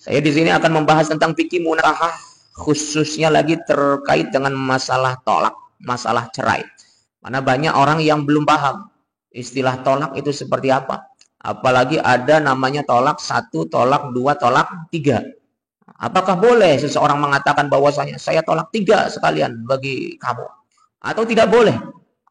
Saya di sini akan membahas tentang fikih munakahah, khususnya lagi terkait dengan masalah tolak, masalah cerai. Mana banyak orang yang belum paham istilah tolak itu seperti apa. Apalagi ada namanya tolak satu, tolak dua, tolak tiga. Apakah boleh seseorang mengatakan bahwasanya saya tolak tiga sekalian bagi kamu? Atau tidak boleh?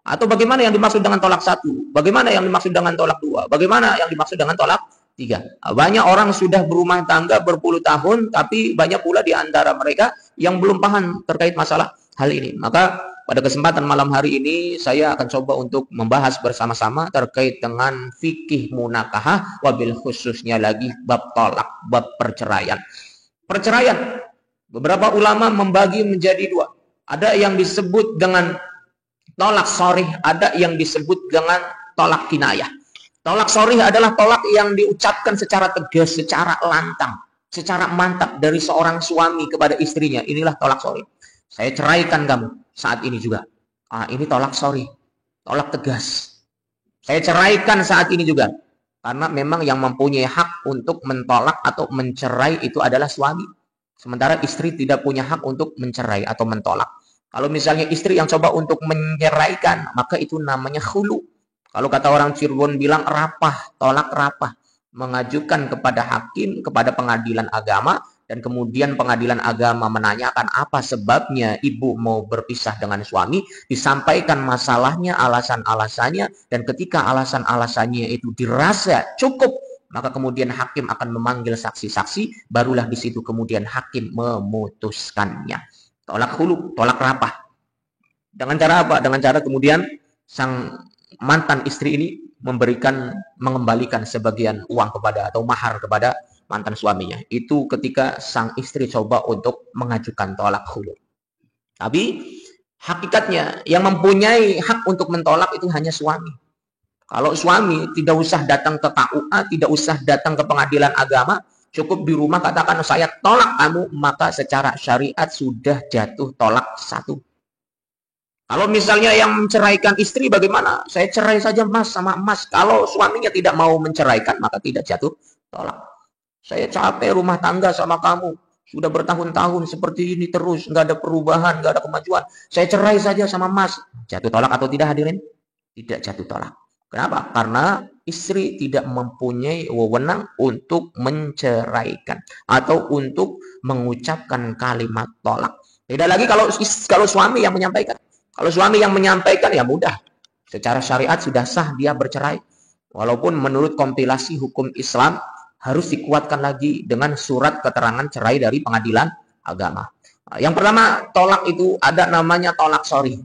Atau bagaimana yang dimaksud dengan tolak satu? Bagaimana yang dimaksud dengan tolak dua? Bagaimana yang dimaksud dengan tolak tiga? Banyak orang sudah berumah tangga berpuluh tahun, tapi banyak pula di antara mereka yang belum paham terkait masalah hal ini. Maka pada kesempatan malam hari ini saya akan coba untuk membahas bersama-sama terkait dengan fikih munakahah, wabil khususnya lagi bab tolak, bab perceraian. Perceraian, beberapa ulama membagi menjadi dua. Ada yang disebut dengan tolak sorih, ada yang disebut dengan tolak kinayah. Tolak sorih adalah tolak yang diucapkan secara tegas, secara lantang, secara mantap dari seorang suami kepada istrinya. Inilah tolak sorih. Saya ceraikan kamu saat ini juga. Ini tolak sorih, tolak tegas. Saya ceraikan saat ini juga. Karena memang yang mempunyai hak untuk mentolak atau mencerai itu adalah suami. Sementara istri tidak punya hak untuk mencerai atau mentolak. Kalau misalnya istri yang coba untuk menceraikan, maka itu namanya khulu. Kalau kata orang Cirebon bilang rapah, tolak rapah. Mengajukan kepada hakim, kepada pengadilan agama, dan kemudian pengadilan agama menanyakan apa sebabnya ibu mau berpisah dengan suami, disampaikan masalahnya, alasan-alasannya, dan ketika alasan-alasannya itu dirasa cukup, maka kemudian hakim akan memanggil saksi-saksi, barulah di situ kemudian hakim memutuskannya. Tolak hulu, tolak rapah. Dengan cara apa? Dengan cara kemudian sang mantan istri ini mengembalikan sebagian uang kepada atau mahar kepada mantan suaminya. Itu ketika sang istri coba untuk mengajukan tolak hulu. Tapi hakikatnya yang mempunyai hak untuk mentolak itu hanya suami. Kalau suami tidak usah datang ke KUA, tidak usah datang ke pengadilan agama, cukup di rumah katakan saya tolak kamu, maka secara syariat sudah jatuh tolak satu. Kalau misalnya yang menceraikan istri bagaimana? Saya cerai saja mas sama emas. Kalau suaminya tidak mau menceraikan, maka tidak jatuh tolak. Saya capek rumah tangga sama kamu. Sudah bertahun-tahun seperti ini terus. Nggak ada perubahan, nggak ada kemajuan. Saya cerai saja sama mas. Jatuh tolak atau tidak hadirin? Tidak jatuh tolak. Kenapa? Karena istri tidak mempunyai wewenang untuk menceraikan. Atau untuk mengucapkan kalimat tolak. Beda lagi kalau suami yang menyampaikan. Kalau suami yang menyampaikan ya mudah. Secara syariat sudah sah dia bercerai. Walaupun menurut kompilasi hukum Islam harus dikuatkan lagi dengan surat keterangan cerai dari pengadilan agama. Yang pertama tolak itu ada namanya tolak sorry.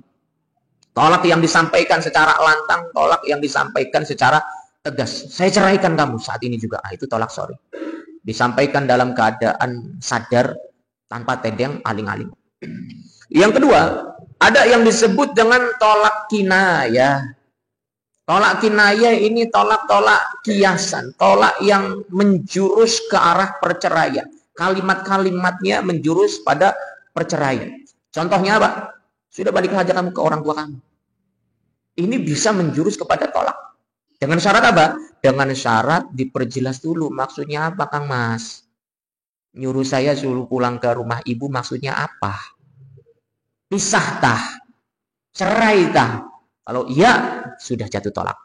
Tolak yang disampaikan secara lantang, tolak yang disampaikan secara tegas. Saya ceraikan kamu saat ini juga. Itu tolak sorry. Disampaikan dalam keadaan sadar tanpa tedeng aling-aling. Yang kedua, ada yang disebut dengan tolak kinayah. Tolak kinayah ini tolak-tolak kiasan. Tolak yang menjurus ke arah perceraian. Kalimat-kalimatnya menjurus pada perceraian. Contohnya apa? Sudah balik saja kamu ke orang tua kamu. Ini bisa menjurus kepada tolak. Dengan syarat apa? Dengan syarat diperjelas dulu. Maksudnya apa Kang Mas? Nyuruh saya suruh pulang ke rumah ibu maksudnya apa? Pisah tah, cerai tah. Kalau iya, sudah jatuh tolak.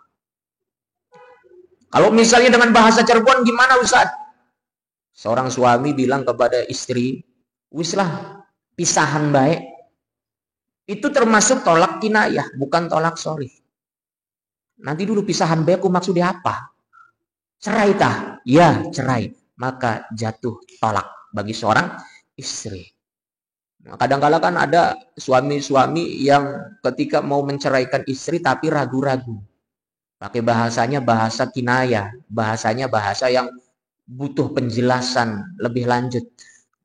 Kalau misalnya dengan bahasa Cirebon gimana Ustaz? Seorang suami bilang kepada istri, wislah pisahan baik. Itu termasuk tolak kinayah, bukan tolak sorry. Nanti dulu pisahan baik maksudnya apa? Cerai tah? Ya, cerai. Maka jatuh tolak bagi seorang istri. Kadang-kala kan ada suami-suami yang ketika mau menceraikan istri tapi ragu-ragu. Pakai bahasanya bahasa kinayah, bahasanya bahasa yang butuh penjelasan lebih lanjut.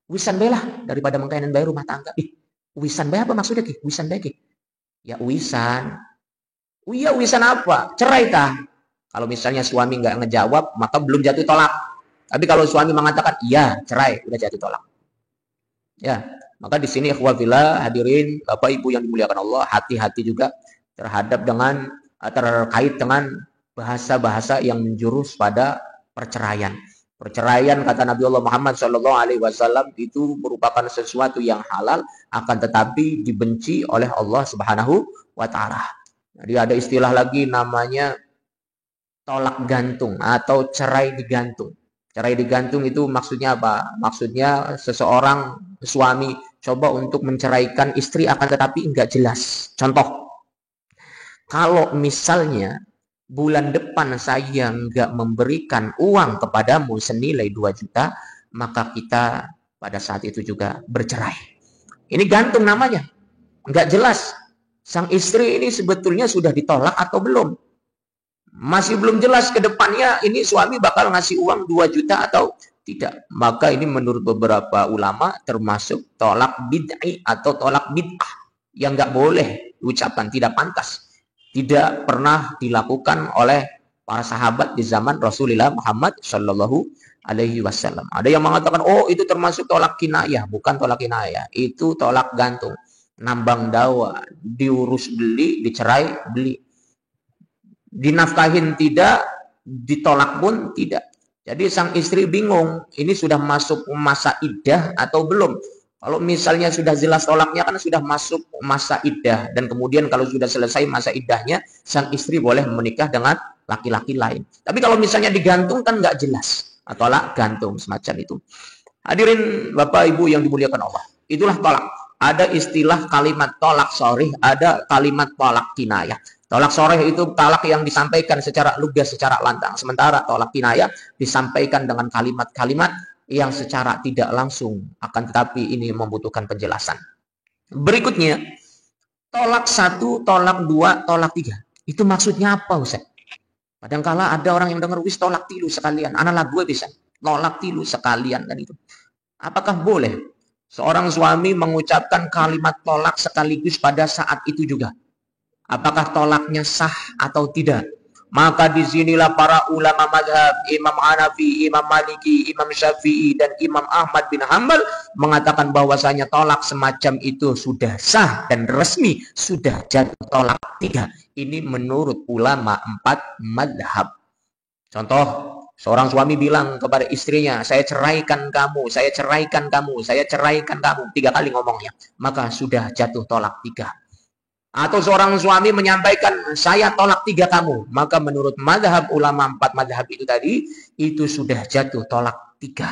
Wisan belah daripada mengkainan bayar rumah tangga. Wisan bayar apa maksudnya ki? Wisan bayar ki? Ya wisan. Iya wisan apa? Cerai tah. Kalau misalnya suami nggak ngejawab, maka belum jatuh tolak. Tapi kalau suami mengatakan iya cerai, udah jatuh tolak. Ya, maka di sini ikhwafillah hadirin Bapak Ibu yang dimuliakan Allah, hati-hati juga terhadap terkait dengan bahasa-bahasa yang menjurus pada perceraian. Perceraian kata Nabi Allah Muhammad SAW itu merupakan sesuatu yang halal, akan tetapi dibenci oleh Allah Subhanahu wa Ta'ala. Jadi ada istilah lagi namanya tolak gantung atau cerai digantung. Cerai digantung itu maksudnya apa? Maksudnya seseorang suami coba untuk menceraikan istri akan tetapi enggak jelas. Contoh, kalau misalnya bulan depan saya nggak memberikan uang kepadamu senilai 2 juta, maka kita pada saat itu juga bercerai. Ini gantung namanya. Nggak jelas. Sang istri ini sebetulnya sudah ditolak atau belum. Masih belum jelas ke depannya ini suami bakal ngasih uang 2 juta atau tidak. Maka ini menurut beberapa ulama termasuk tolak bid'ah atau tolak bid'ah yang nggak boleh ucapan, tidak pantas. Tidak pernah dilakukan oleh para sahabat di zaman Rasulullah Muhammad Shallallahu Alaihi Wasallam. Ada yang mengatakan, oh itu termasuk tolak kinayah, bukan tolak kinayah, itu tolak gantung, nambang dawa, diurus beli, dicerai beli, dinafkahin tidak, ditolak pun tidak. Jadi sang istri bingung, ini sudah masuk masa iddah atau belum? Kalau misalnya sudah jelas tolaknya kan sudah masuk masa iddah, dan kemudian kalau sudah selesai masa iddahnya, sang istri boleh menikah dengan laki-laki lain. Tapi kalau misalnya digantung kan nggak jelas, tolak gantung semacam itu. Hadirin Bapak Ibu yang dimuliakan Allah, itulah tolak. Ada istilah kalimat tolak sharih, ada kalimat tolak kinayah. Tolak sharih itu talak yang disampaikan secara lugas, secara lantang. Sementara tolak kinayah disampaikan dengan kalimat-kalimat yang secara tidak langsung, akan tetapi ini membutuhkan penjelasan. Berikutnya, tolak 1, tolak 2, tolak 3. Itu maksudnya apa, Ustaz? Kadangkala ada orang yang dengar, wis tolak tilu sekalian. Anak gue bisa tolak tilu sekalian, dan itu. Apakah boleh seorang suami mengucapkan kalimat tolak sekaligus pada saat itu juga? Apakah tolaknya sah atau tidak? Maka disinilah para ulama mazhab, Imam Hanafi, Imam Maliki, Imam Syafi'i, dan Imam Ahmad bin Hanbal mengatakan bahwasanya tolak semacam itu sudah sah dan resmi, sudah jatuh tolak 3. Ini menurut ulama 4 mazhab. Contoh, seorang suami bilang kepada istrinya, saya ceraikan kamu, saya ceraikan kamu, saya ceraikan kamu. 3 kali ngomongnya, maka sudah jatuh tolak 3. Atau seorang suami menyampaikan, saya tolak 3 kamu. Maka menurut mazhab ulama 4 mazhab itu tadi, itu sudah jatuh tolak 3.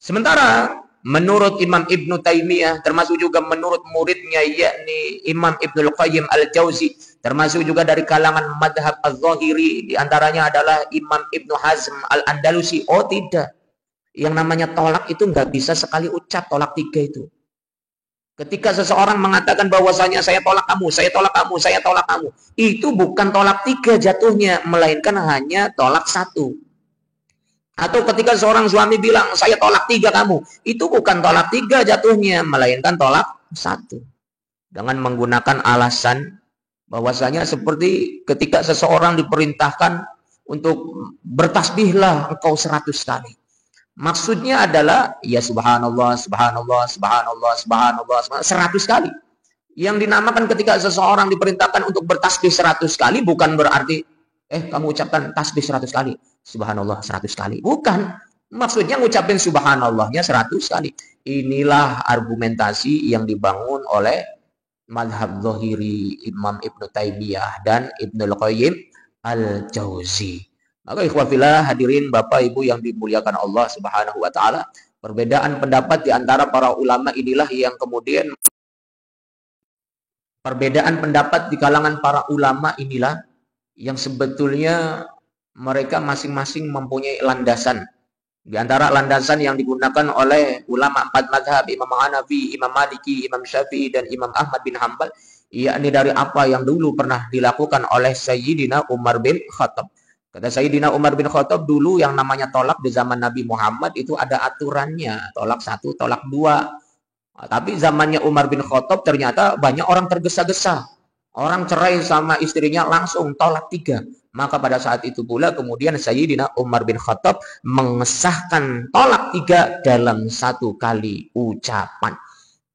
Sementara menurut Imam Ibnu Taimiyah, termasuk juga menurut muridnya yakni Imam Ibnul Qayyim Al-Jauzi, termasuk juga dari kalangan mazhab Az-Zahiri, diantaranya adalah Imam Ibnu Hazm Al-Andalusi. Oh tidak, yang namanya tolak itu nggak bisa sekali ucap tolak 3 itu. Ketika seseorang mengatakan bahwasanya saya tolak kamu, saya tolak kamu, saya tolak kamu, itu bukan tolak 3 jatuhnya, melainkan hanya tolak 1. Atau ketika seorang suami bilang saya tolak 3 kamu, itu bukan tolak 3 jatuhnya, melainkan tolak 1. Dengan menggunakan alasan bahwasanya seperti ketika seseorang diperintahkan untuk bertasbihlah engkau 100 kali. Maksudnya adalah ya subhanallah, subhanallah, subhanallah, subhanallah, 100 kali. Yang dinamakan ketika seseorang diperintahkan untuk bertasbih 100 kali bukan berarti kamu ucapkan tasbih 100 kali, subhanallah 100 kali. Bukan. Maksudnya ngucapin subhanallahnya 100 kali. Inilah argumentasi yang dibangun oleh mazhab Zahiri, Imam Ibnu Taimiyah dan Ibnul Qayyim Al-Jauzi. Maka ikhwafillah hadirin Bapak Ibu yang dimuliakan Allah Subhanahu wa taala, perbedaan pendapat di antara para ulama inilah yang kemudian perbedaan pendapat di kalangan para ulama inilah yang sebetulnya mereka masing-masing mempunyai landasan. Di antara landasan yang digunakan oleh ulama 4 mazhab, Imam Hanafi, Imam Maliki, Imam Syafi'i, dan Imam Ahmad bin Hanbal, yakni dari apa yang dulu pernah dilakukan oleh Sayyidina Umar bin Khattab. Kata Sayyidina Umar bin Khattab, dulu yang namanya tolak di zaman Nabi Muhammad itu ada aturannya. Tolak 1, tolak 2. Nah, tapi zamannya Umar bin Khattab ternyata banyak orang tergesa-gesa. Orang cerai sama istrinya langsung tolak 3. Maka pada saat itu pula kemudian Sayyidina Umar bin Khattab mengesahkan tolak 3 dalam 1 kali ucapan.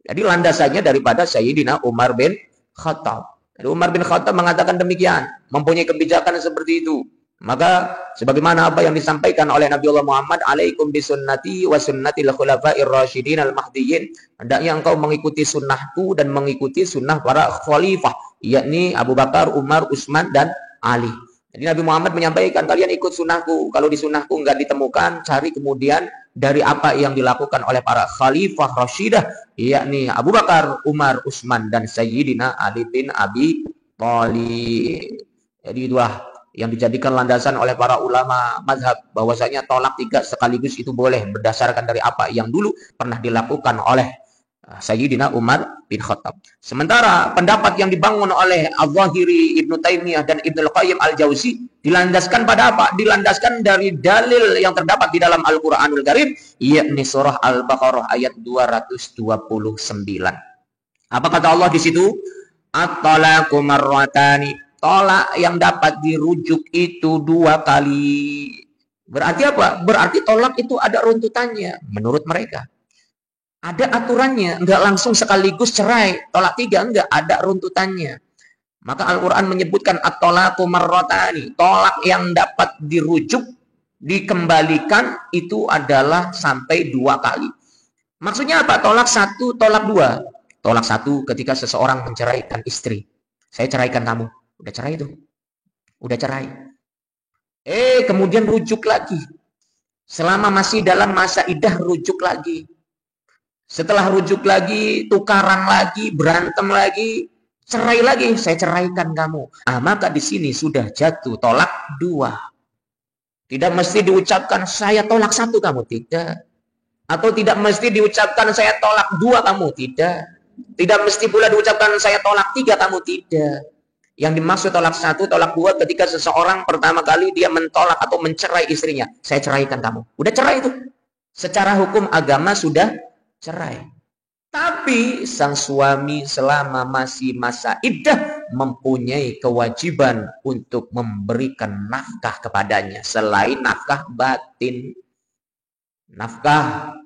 Jadi landasannya daripada Sayyidina Umar bin Khattab. Jadi Umar bin Khattab mengatakan demikian, mempunyai kebijakan seperti itu. Maka sebagaimana apa yang disampaikan oleh Nabi Allah Muhammad, alaikum bisunnati wa sunnatil khulafa'ir rasyidin al-mahdiyyin. Hendaknya engkau mengikuti sunnahku dan mengikuti sunnah para khalifah, yakni Abu Bakar, Umar, Utsman dan Ali. Jadi Nabi Muhammad menyampaikan, kalian ikut sunnahku. Kalau di sunnahku enggak ditemukan, cari kemudian dari apa yang dilakukan oleh para khalifah rasyidah, yakni Abu Bakar, Umar, Utsman dan Sayyidina Ali bin Abi Thalib. Jadi itulah yang dijadikan landasan oleh para ulama mazhab, bahwasanya tolak 3 sekaligus itu boleh berdasarkan dari apa yang dulu pernah dilakukan oleh Sayyidina Umar bin Khattab. Sementara pendapat yang dibangun oleh Al-Zahiri, Ibnu Taimiyah dan Ibnu Al-Qayyim Al-Jauzi dilandaskan pada apa? Dilandaskan dari dalil yang terdapat di dalam Al-Qur'anul Karim, yakni surah Al-Baqarah ayat 229. Apa kata Allah di situ? At-talaqu marratani. Tolak yang dapat dirujuk itu 2 kali. Berarti apa? Berarti tolak itu ada runtutannya menurut mereka. Ada aturannya, enggak langsung sekaligus cerai. Tolak 3 enggak, ada runtutannya. Maka Al-Quran menyebutkan at-talaqu marratani. Tolak yang dapat dirujuk, dikembalikan itu adalah sampai 2 kali. Maksudnya apa? Tolak 1, tolak 2. Tolak 1 ketika seseorang menceraikan istri. Saya ceraikan kamu. Udah cerai itu. Udah cerai. Kemudian rujuk lagi. Selama masih dalam masa iddah rujuk lagi. Setelah rujuk lagi, tukaran lagi, berantem lagi, cerai lagi, saya ceraikan kamu. Maka di sini sudah jatuh tolak 2. Tidak mesti diucapkan saya tolak 1 kamu, tidak. Atau tidak mesti diucapkan saya tolak 2 kamu, tidak. Tidak mesti pula diucapkan saya tolak 3 kamu, tidak. Yang dimaksud tolak 1, tolak 2 ketika seseorang pertama kali dia mentolak atau mencerai istrinya. Saya ceraikan kamu. Udah cerai itu. Secara hukum agama sudah cerai. Tapi sang suami selama masih masa iddah mempunyai kewajiban untuk memberikan nafkah kepadanya. Selain nafkah batin. Nafkah,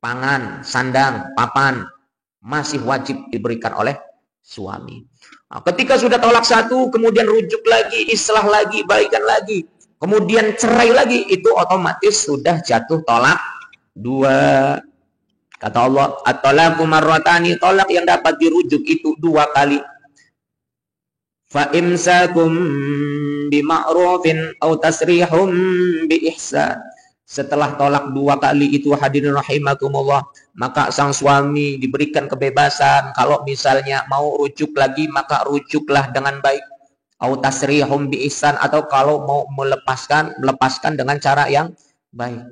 pangan, sandang, papan masih wajib diberikan oleh suami. Ketika sudah tolak 1, kemudian rujuk lagi, islah lagi, baikan lagi, kemudian cerai lagi, itu otomatis sudah jatuh tolak 2. Kata Allah, at-talaqu marratani, tolak yang dapat dirujuk itu 2 kali. Fa imsakum bima'rufin aw tasrihum bi ihsan. Setelah tolak 2 kali itu hadirin rahimakumullah, maka sang suami diberikan kebebasan. Kalau misalnya mau rujuk lagi, maka rujuklah dengan baik. Au tasrihum bi ihsan, atau kalau mau melepaskan dengan cara yang baik.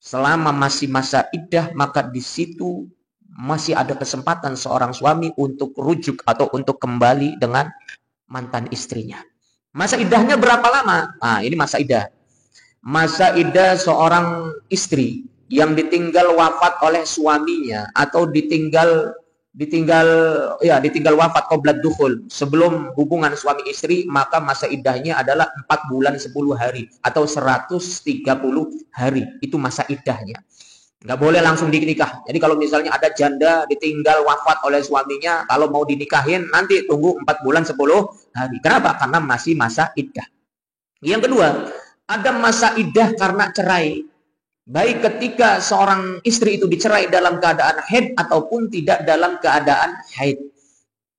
Selama masih masa iddah, maka di situ masih ada kesempatan seorang suami untuk rujuk atau untuk kembali dengan mantan istrinya. Masa iddahnya berapa lama? Ini masa iddah. Masa iddah seorang istri yang ditinggal wafat oleh suaminya atau ditinggal wafat qabla dukhul, sebelum hubungan suami istri, maka masa iddahnya adalah 4 bulan 10 hari atau 130 hari. Itu masa iddahnya. Nggak boleh langsung dinikah. Jadi kalau misalnya ada janda ditinggal wafat oleh suaminya, kalau mau dinikahin nanti tunggu 4 bulan 10 hari. Kenapa? Karena masih masa iddah. Yang kedua, ada masa iddah karena cerai. Baik ketika seorang istri itu dicerai dalam keadaan haid ataupun tidak dalam keadaan haid.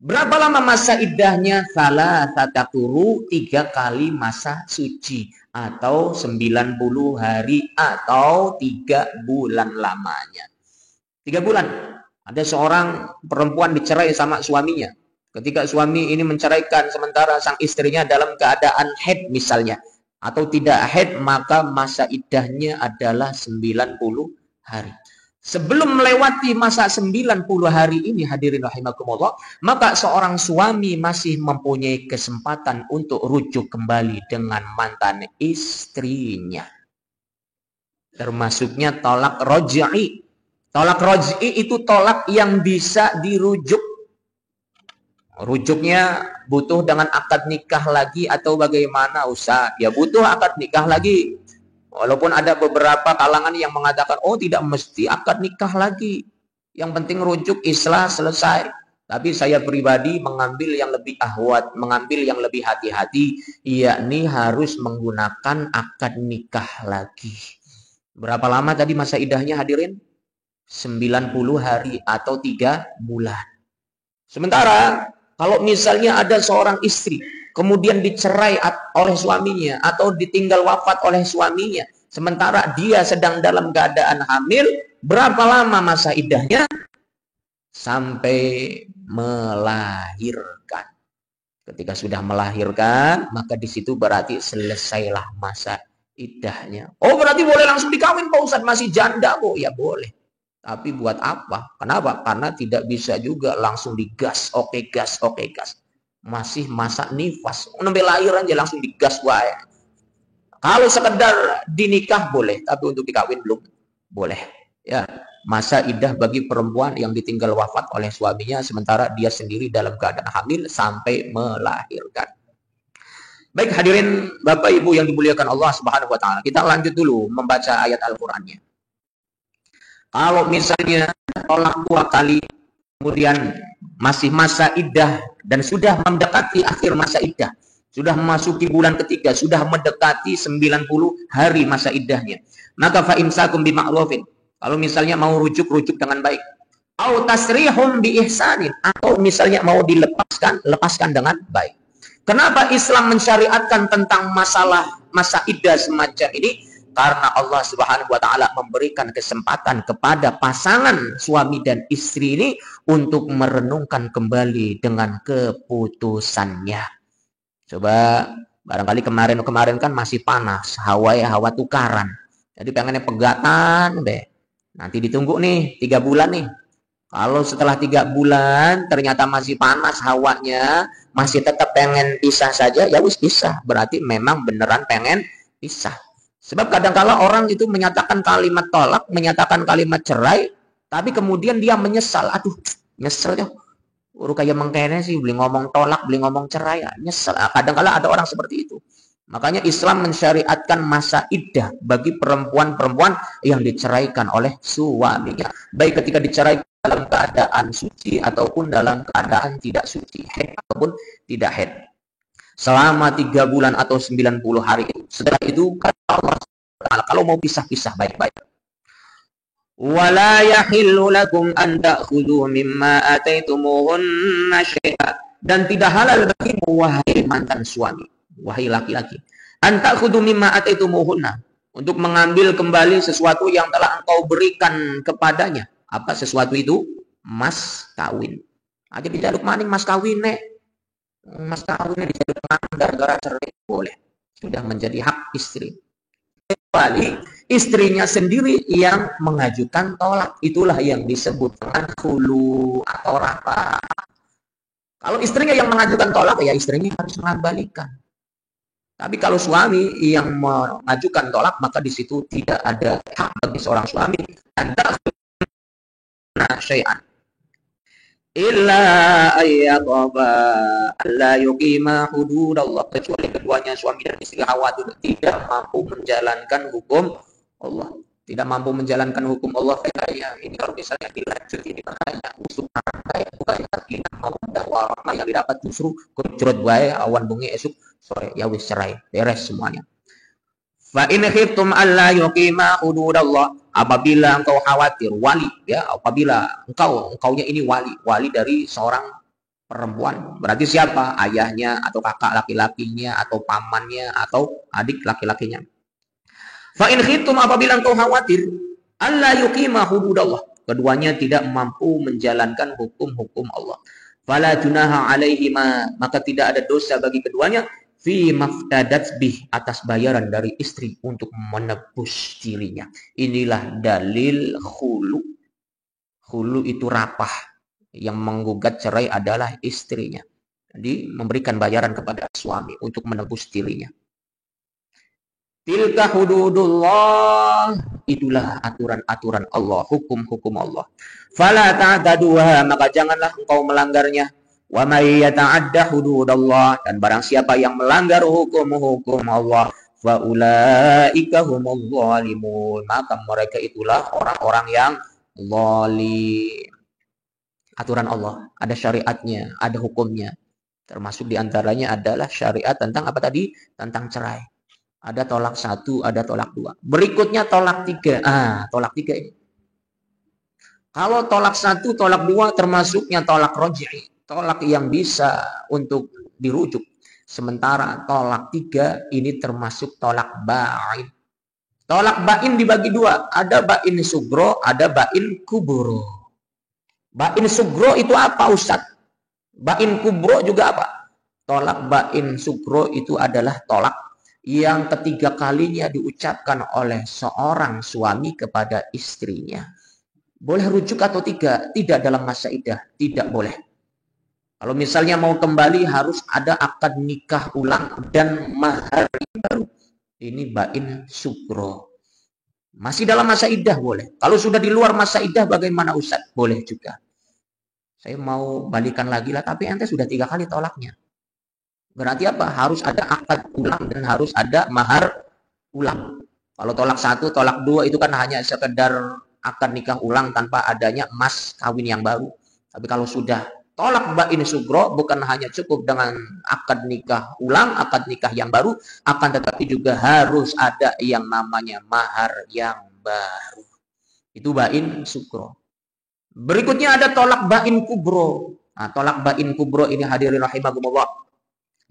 Berapa lama masa iddahnya? Salasata quru, 3 kali masa suci atau 90 hari atau 3 bulan lamanya. 3 bulan. Ada seorang perempuan dicerai sama suaminya. Ketika suami ini menceraikan sementara sang istrinya dalam keadaan haid misalnya, atau tidak haid, maka masa iddahnya adalah 90 hari. Sebelum melewati masa 90 hari ini hadirin rahimakumullah, maka seorang suami masih mempunyai kesempatan untuk rujuk kembali dengan mantan istrinya. Termasuknya tolak roj'i. Tolak roj'i itu tolak yang bisa dirujuk. Rujuknya butuh dengan akad nikah lagi atau bagaimana Ustaz? Ya butuh akad nikah lagi. Walaupun ada beberapa kalangan yang mengatakan, oh tidak mesti akad nikah lagi. Yang penting rujuk islah selesai. Tapi saya pribadi mengambil yang lebih ahwat, mengambil yang lebih hati-hati, yakni harus menggunakan akad nikah lagi. Berapa lama tadi masa idahnya hadirin? 90 hari atau 3 bulan. Sementara kalau misalnya ada seorang istri kemudian dicerai oleh suaminya atau ditinggal wafat oleh suaminya, sementara dia sedang dalam keadaan hamil, berapa lama masa idahnya? Sampai melahirkan. Ketika sudah melahirkan, maka di situ berarti selesailah masa idahnya. Oh, berarti boleh langsung dikawin Pak Ustadz, masih janda kok? Ya boleh. Tapi buat apa? Kenapa? Karena tidak bisa juga langsung digas. Oke gas, oke gas. Masih masa nifas. Sampai lahir aja langsung digas wae. Kalau sekedar dinikah boleh, tapi untuk dikawin belum boleh. Ya, masa idah bagi perempuan yang ditinggal wafat oleh suaminya sementara dia sendiri dalam keadaan hamil sampai melahirkan. Baik hadirin Bapak Ibu yang dimuliakan Allah Subhanahu wa taala. Kita lanjut dulu membaca ayat Al-Qur'annya. Kalau misalnya tolak 2 kali, kemudian masih masa iddah dan sudah mendekati akhir masa iddah, sudah memasuki bulan ketiga, sudah mendekati 90 hari masa iddahnya, maka fa imsakum bima'rufin. Kalau misalnya mau rujuk dengan baik. Au tasrihum bi ihsanin, atau misalnya mau lepaskan dengan baik. Kenapa Islam mensyariatkan tentang masalah masa iddah semacam ini? Karena Allah Subhanahu wa taala memberikan kesempatan kepada pasangan suami dan istri ini untuk merenungkan kembali dengan keputusannya. Coba barangkali kemarin kan masih panas, hawa tukaran. Jadi pengennya pegatan deh. Nanti ditunggu nih 3 bulan nih. Kalau setelah 3 bulan ternyata masih panas hawanya, masih tetap pengen pisah saja, ya wis pisah. Berarti memang beneran pengen pisah. Sebab kadang-kala orang itu menyatakan kalimat tolak, menyatakan kalimat cerai, tapi kemudian dia menyesal. Aduh, nyesel ya. Udah kayak mengkene sih, beli ngomong tolak, beli ngomong cerai, ya. Nyesel. Kadang-kala ada orang seperti itu. Makanya Islam mensyariatkan masa iddah bagi perempuan-perempuan yang diceraikan oleh suaminya. Baik ketika diceraikan dalam keadaan suci ataupun dalam keadaan tidak suci, haid ataupun tidak haid. Selama 3 bulan atau 90 hari itu. Setelah itu kata Allah kalau mau pisah-pisah baik-baik. Wala yahillu lakum an ta'khudhu mimma ataitumuhunna syai'a, dan tidak halal bagimu wahai mantan suami, wahai laki-laki, an ta'khudhu mimma ataitumuhunna, untuk mengambil kembali sesuatu yang telah engkau berikan kepadanya. Apa sesuatu itu? Mas kawin. Aja dijaluk maning mas kawin nek. Mas kawinnya dijaluk maning gara-gara cerai boleh. Sudah menjadi hak istri. Kecuali istrinya sendiri yang mengajukan tolak. Itulah yang disebut dengan khulu atau rafa. Kalau istrinya yang mengajukan tolak, ya istrinya harus mengembalikan. Tapi kalau suami yang mengajukan tolak, maka di situ tidak ada hak bagi seorang suami. Anda syai'an illa ayyaqaba alla yuqima hududallah, kecuali keduanya suami dan istri khawatir tidak mampu menjalankan hukum Allah, tidak mampu menjalankan hukum Allah. Kayak ini kalau misalnya dilanjut ini makanya usuk kayak bukan tidak mau dakwah yang didapat justru kecurut bae awan bengi esuk sore ya wis cerai beres semuanya. Fa in khiftum alla yuqima hududallah, apabila engkau khawatir wali, ya, apabila engkaunya ini wali dari seorang perempuan, berarti siapa? Ayahnya atau kakak laki-lakinya atau pamannya atau adik laki-lakinya. Fa in khiftum, apabila engkau khawatir alla yuqima hududallah, keduanya tidak mampu menjalankan hukum-hukum Allah, fala junaha alaihima, maka tidak ada dosa bagi keduanya fi maftadat bih, atas bayaran dari istri untuk menebus dirinya. Inilah dalil khulu. Khulu itu rapah. Yang menggugat cerai adalah istrinya. Jadi memberikan bayaran kepada suami untuk menebus dirinya. Tilka hududullah, itulah aturan-aturan Allah, hukum-hukum Allah. Fala ta'taduha, maka janganlah engkau melanggarnya. Wa may yata'adda hududallah, dan barang siapa yang melanggar hukum-hukum Allah, fa ulaika humul zalimun, maka mereka itulah orang-orang yang zalim. aturan Allah, ada syariatnya, ada hukumnya. Termasuk diantaranya adalah syariat tentang apa tadi? Tentang cerai. Ada tolak satu, ada tolak dua. Berikutnya tolak tiga. Tolak tiga ini. Kalau tolak satu, tolak dua termasuknya tolak roj'i. Tolak yang bisa untuk dirujuk. Sementara tolak tiga ini termasuk tolak ba'in. Tolak ba'in dibagi dua. Ada ba'in sugro, ada ba'in kubro. Ba'in sugro itu apa Ustaz? Ba'in kubro juga apa? Tolak ba'in sugro itu adalah tolak yang ketiga kalinya diucapkan oleh seorang suami kepada istrinya. Boleh rujuk atau tidak? Tidak dalam masa iddah. Tidak boleh. Kalau misalnya mau kembali harus ada akad nikah ulang dan mahar baru. Ini ba'in sugro. Masih dalam masa iddah boleh. Kalau sudah di luar masa iddah bagaimana Ustaz? Boleh juga. Saya mau balikan lagi lah, tapi ente sudah 3 kali tolaknya. Berarti apa? Harus ada akad ulang dan harus ada mahar ulang. Kalau tolak satu, tolak dua itu kan hanya sekedar akad nikah ulang tanpa adanya mas kawin yang baru. Tapi kalau sudah tolak ba'in sugro, bukan hanya cukup dengan akad nikah ulang, akad nikah yang baru, akan tetapi juga harus ada yang namanya mahar yang baru. Itu ba'in sugro. Berikutnya ada tolak ba'in kubro. Tolak ba'in kubro ini hadirin rahimahumullah,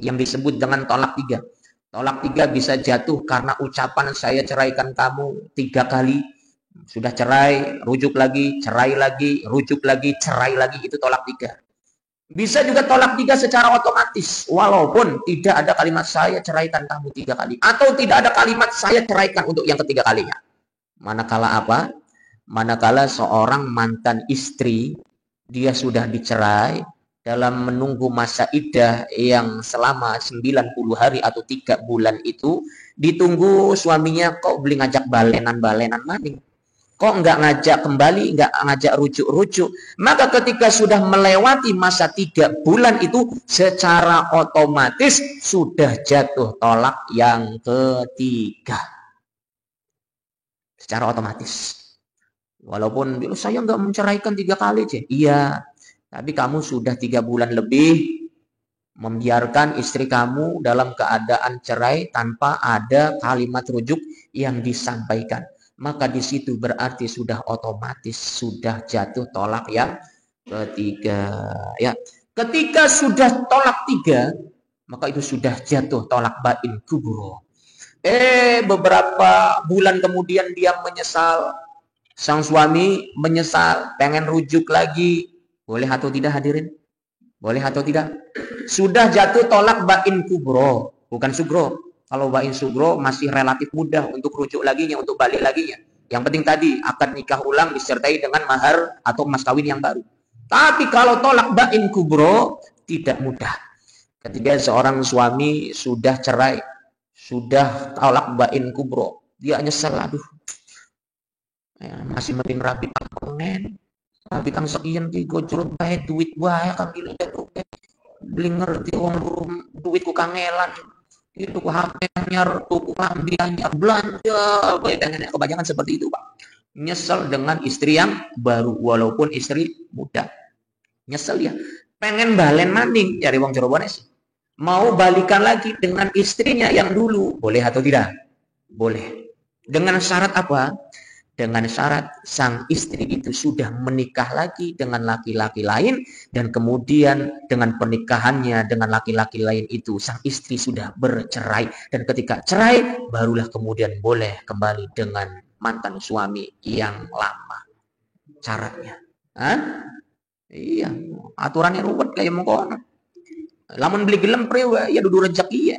yang disebut dengan tolak tiga. Tolak tiga bisa jatuh karena ucapan saya ceraikan kamu 3 kali. Sudah cerai, rujuk lagi, cerai lagi, rujuk lagi, cerai lagi. Itu tolak tiga. Bisa juga tolak tiga secara otomatis. Walaupun tidak ada kalimat saya ceraikan kamu 3 kali. Atau tidak ada kalimat saya ceraikan untuk yang ketiga kalinya. Manakala apa? Manakala seorang mantan istri, dia sudah dicerai, dalam menunggu masa iddah yang selama 90 hari atau 3 bulan itu, ditunggu suaminya kok beli ngajak balenan-balenan maning. Kok nggak ngajak kembali, nggak ngajak rujuk-rujuk. Maka ketika sudah melewati masa 3 bulan itu, secara otomatis sudah jatuh tolak yang ketiga. Secara otomatis. Walaupun saya nggak menceraikan 3 kali aja. Iya, tapi kamu sudah 3 bulan lebih membiarkan istri kamu dalam keadaan cerai tanpa ada kalimat rujuk yang disampaikan. Maka di situ berarti sudah otomatis sudah jatuh tolak yang ketiga. Ya, ketika sudah tolak 3, maka itu sudah jatuh tolak ba'in kubro. Beberapa bulan kemudian dia menyesal. Sang suami menyesal, pengen rujuk lagi. Boleh atau tidak hadirin? Boleh atau tidak? Sudah jatuh tolak ba'in kubro, bukan sugro. Kalau ba'in sugro masih relatif mudah untuk rujuk laginya, untuk balik laginya. Yang penting tadi, akad nikah ulang disertai dengan mahar atau mas kawin yang baru. Tapi kalau tolak ba'in kubro, tidak mudah. Ketika seorang suami sudah cerai, sudah tolak ba'in kubro, dia nyesel, aduh, masih mending rapi pengen rapi kang sekian ki gojrot bae duit wae kang diledek beli ngerti wong duitku kangelan itu ku HP anyar tuku lambi anyar belanja pengen kebanyakan seperti itu Pak. Nyesel dengan istri yang baru walaupun istri muda. Nyesel ya. Pengen balen maning cari wong Cirebon sih. Mau balikan lagi dengan istrinya yang dulu. Boleh atau tidak? Boleh. Dengan syarat apa? Dengan syarat sang istri itu sudah menikah lagi dengan laki-laki lain dan kemudian dengan pernikahannya dengan laki-laki lain itu sang istri sudah bercerai dan ketika cerai barulah kemudian boleh kembali dengan mantan suami yang lama. Caranya. Iya, aturannya ruwet kayak mengkono. Lamun beli gelem prewe ya dudu rezeki ya.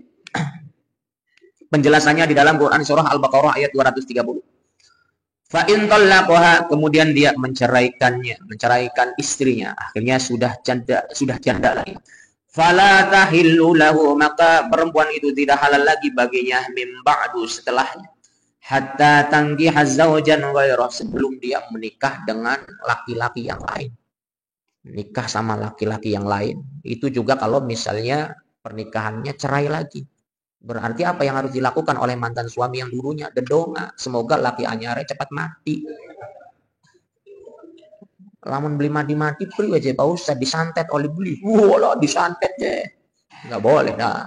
Penjelasannya di dalam Quran surah Al-Baqarah ayat 230. Fa'in talaqaha, kemudian dia menceraikan istrinya, akhirnya sudah janda lagi. Fala tahillu lahu, maka perempuan itu tidak halal lagi baginya min ba'du setelahnya. Hatta tangkiha zawjan ghairah, sebelum dia menikah dengan laki-laki yang lain. Nikah sama laki-laki yang lain. Itu juga kalau misalnya pernikahannya cerai lagi. Berarti apa yang harus dilakukan oleh mantan suami yang dulunya? Dedonga. Semoga laki anyare cepat mati. Lamun beli mati-mati beli aja Pak Ustaz, disantet oleh beli. Wah, disantet deh. Nggak boleh dah.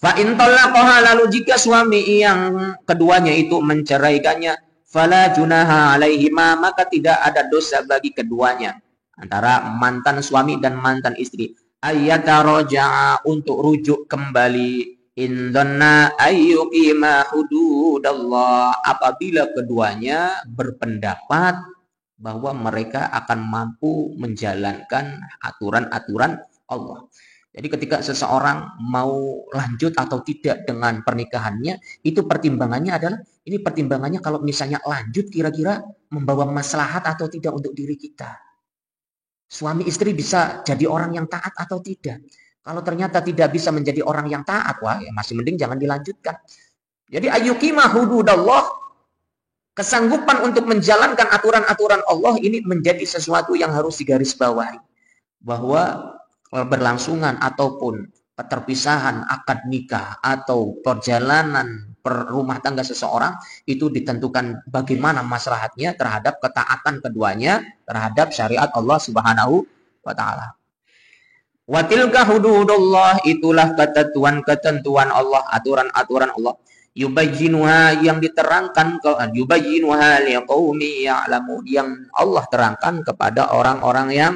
Fa in talaqaha, lalu jika suami yang keduanya itu menceraikannya, fala junaha alaihima, maka tidak ada dosa bagi keduanya, antara mantan suami dan mantan istri, ayyataraja'a, untuk rujuk kembali, indonna ayyuqima hududallah, apabila keduanya berpendapat bahwa mereka akan mampu menjalankan aturan-aturan Allah. Jadi ketika seseorang mau lanjut atau tidak dengan pernikahannya, itu pertimbangannya adalah, ini pertimbangannya kalau misalnya lanjut kira-kira membawa maslahat atau tidak untuk diri kita. Suami istri bisa jadi orang yang taat atau tidak. Kalau ternyata tidak bisa menjadi orang yang taat, wah ya masih mending jangan dilanjutkan. Jadi ayyukima hududallah, kesanggupan untuk menjalankan aturan-aturan Allah ini menjadi sesuatu yang harus digarisbawahi. Bahwa berlangsungan ataupun perpisahan akad nikah atau perjalanan rumah tangga seseorang itu ditentukan bagaimana maslahatnya terhadap ketaatan keduanya terhadap syariat Allah Subhanahu wa taala. Wa tilka hududullah, itulah ketentuan-ketentuan Allah, aturan-aturan Allah. Yubayyinuha, yang diterangkan, yubayyinuha liqaumi ya'lamun, yang Allah terangkan kepada orang-orang yang